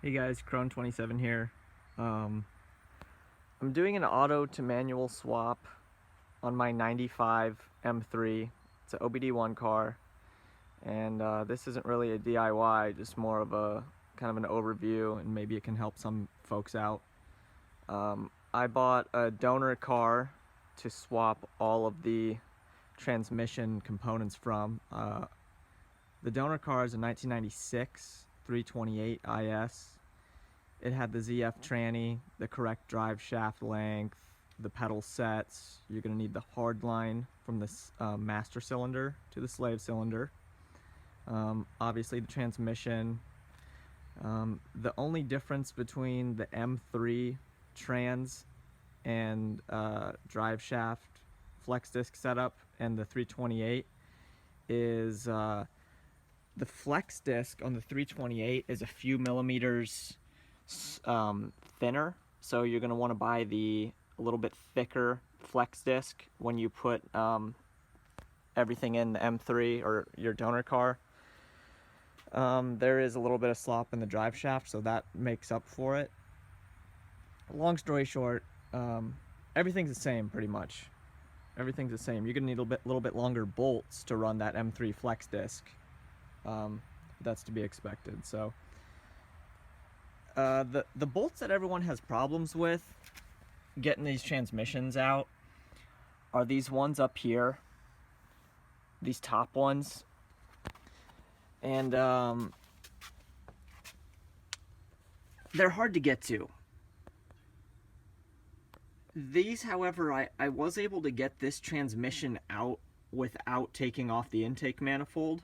Hey guys, Crone27 here. I'm doing an auto to manual swap on my 95 M3. It's an OBD1 car, and this isn't really a DIY, just more of a kind of an overview, and maybe it can help some folks out. I bought a donor car to swap all of the transmission components from. The donor car is a 1996 328 IS. It had the ZF tranny, the correct drive shaft length, the pedal sets. You're going to need the hard line from the master cylinder to the slave cylinder. Obviously the transmission. The only difference between the M3 trans and drive shaft flex disc setup and the 328 is the flex disc on the 328 is a few millimeters thinner, so you're going to want to buy a little bit thicker flex disc when you put everything in the M3 or your donor car. There is a little bit of slop in the drive shaft, so that makes up for it. Long story short, everything's the same pretty much. Everything's the same. You're going to need a little bit longer bolts to run that M3 flex disc. That's to be expected. So the bolts that everyone has problems with getting these transmissions out are these ones up here, these top ones, and they're hard to get to. These, however, I was able to get this transmission out without taking off the intake manifold.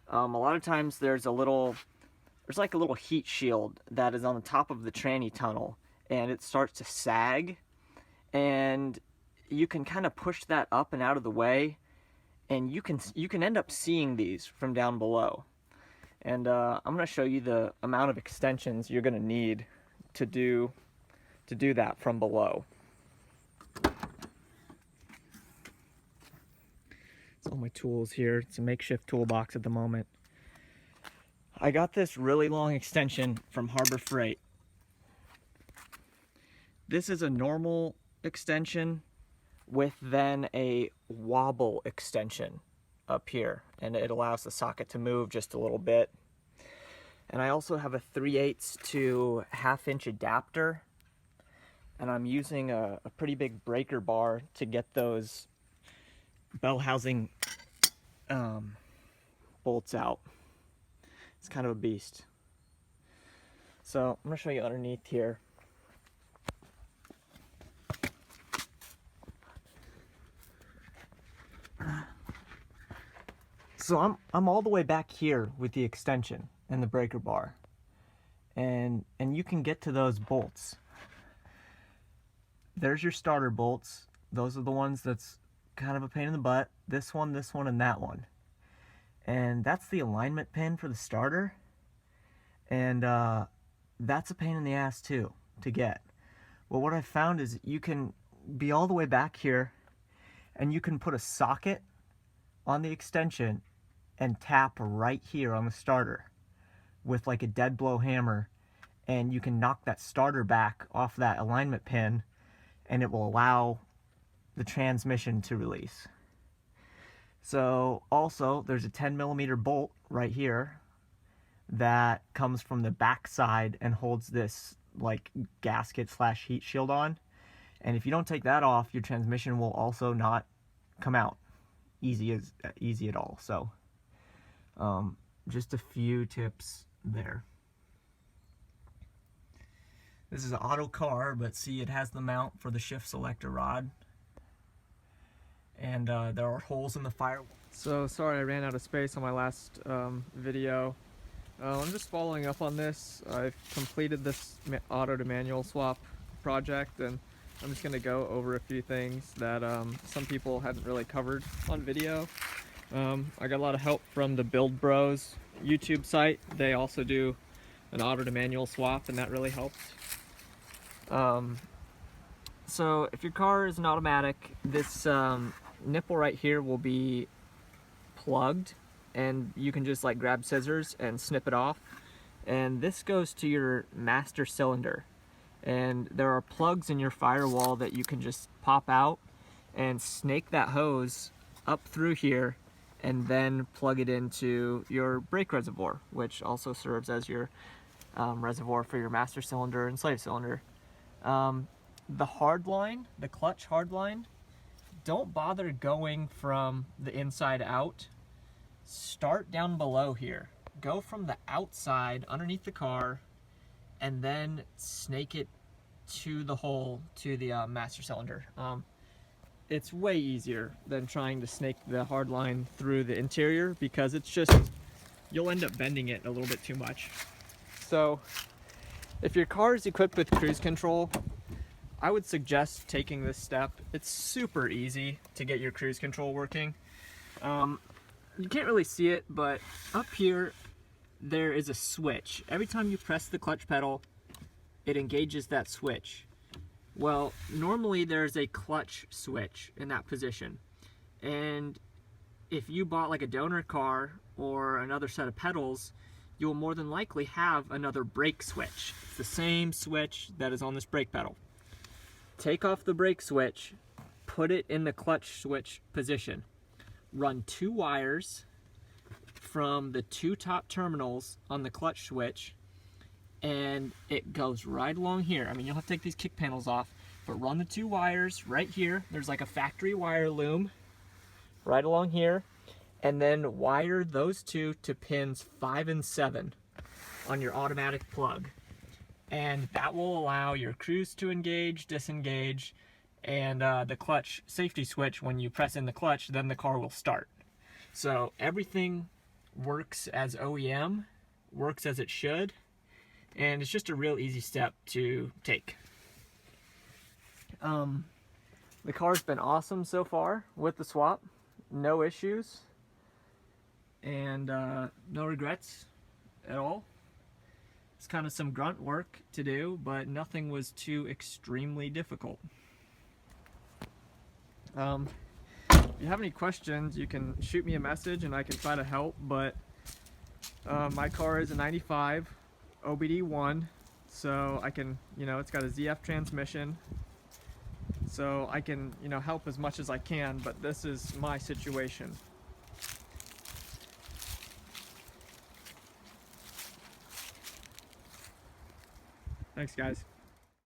A lot of times there's like a little heat shield that is on the top of the tranny tunnel, and it starts to sag, and you can kind of push that up and out of the way, and you can end up seeing these from down below. And I'm going to show you the amount of extensions you're going to need to do that from below. It's all my tools here. It's a makeshift toolbox at the moment. I got this really long extension from Harbor Freight. This is a normal extension with then a wobble extension up here, and it allows the socket to move just a little bit. And I also have a 3/8 to 1/2 inch adapter, and I'm using a pretty big breaker bar to get those bell housing bolts out. It's kind of a beast. So I'm going to show you underneath here. So I'm all the way back here with the extension and the breaker bar, and you can get to those bolts. There's your starter bolts. Those are the ones that's kind of a pain in the butt. This one, and that one. And that's the alignment pin for the starter, and that's a pain in the ass too to get. Well, what I found is you can be all the way back here, and you can put a socket on the extension and tap right here on the starter with like a dead blow hammer, and you can knock that starter back off that alignment pin, and it will allow the transmission to release. So also there's a 10mm bolt right here that comes from the back side and holds this like gasket / heat shield on, and if you don't take that off, your transmission will also not come out easy at all. So just a few tips there. This is an auto car, but see, it has the mount for the shift selector rod, and there are holes in the firewall. So sorry I ran out of space on my last video. I'm just following up on this. I've completed this auto to manual swap project, and I'm just going to go over a few things that some people hadn't really covered on video. I got a lot of help from the Build Bros YouTube site. They also do an auto to manual swap, and that really helps. So if your car is an automatic, this nipple right here will be plugged, and you can just like grab scissors and snip it off. and this goes to your master cylinder. And there are plugs in your firewall that you can just pop out and snake that hose up through here and then plug it into your brake reservoir, which also serves as your reservoir for your master cylinder and slave cylinder. The hard line, the clutch hard line, don't bother going from the inside out. Start down below here. Go from the outside underneath the car and then snake it to the hole to the master cylinder. It's way easier than trying to snake the hard line through the interior, because it's just, you'll end up bending it a little bit too much. So if your car is equipped with cruise control, I would suggest taking this step. It's super easy to get your cruise control working. You can't really see it, but up here there is a switch. Every time you press the clutch pedal, it engages that switch. Well, normally there's a clutch switch in that position. And if you bought like a donor car or another set of pedals, you'll more than likely have another brake switch. It's the same switch that is on this brake pedal. Take off the brake switch, put it in the clutch switch position. Run 2 wires from the 2 top terminals on the clutch switch, and it goes right along here. I mean, you'll have to take these kick panels off, but run the 2 wires right here. There's like a factory wire loom right along here, and then wire those 2 to pins 5 and 7 on your automatic plug. And that will allow your cruise to engage, disengage, and the clutch safety switch, when you press in the clutch, then the car will start. So everything works as OEM, works as it should, and it's just a real easy step to take. The car's been awesome so far with the swap. No issues, and no regrets at all. It's kind of some grunt work to do, but nothing was too extremely difficult. If you have any questions, you can shoot me a message and I can try to help, but my car is a 95 OBD1, so I can, it's got a ZF transmission, so I can, help as much as I can, but this is my situation. Thanks, guys.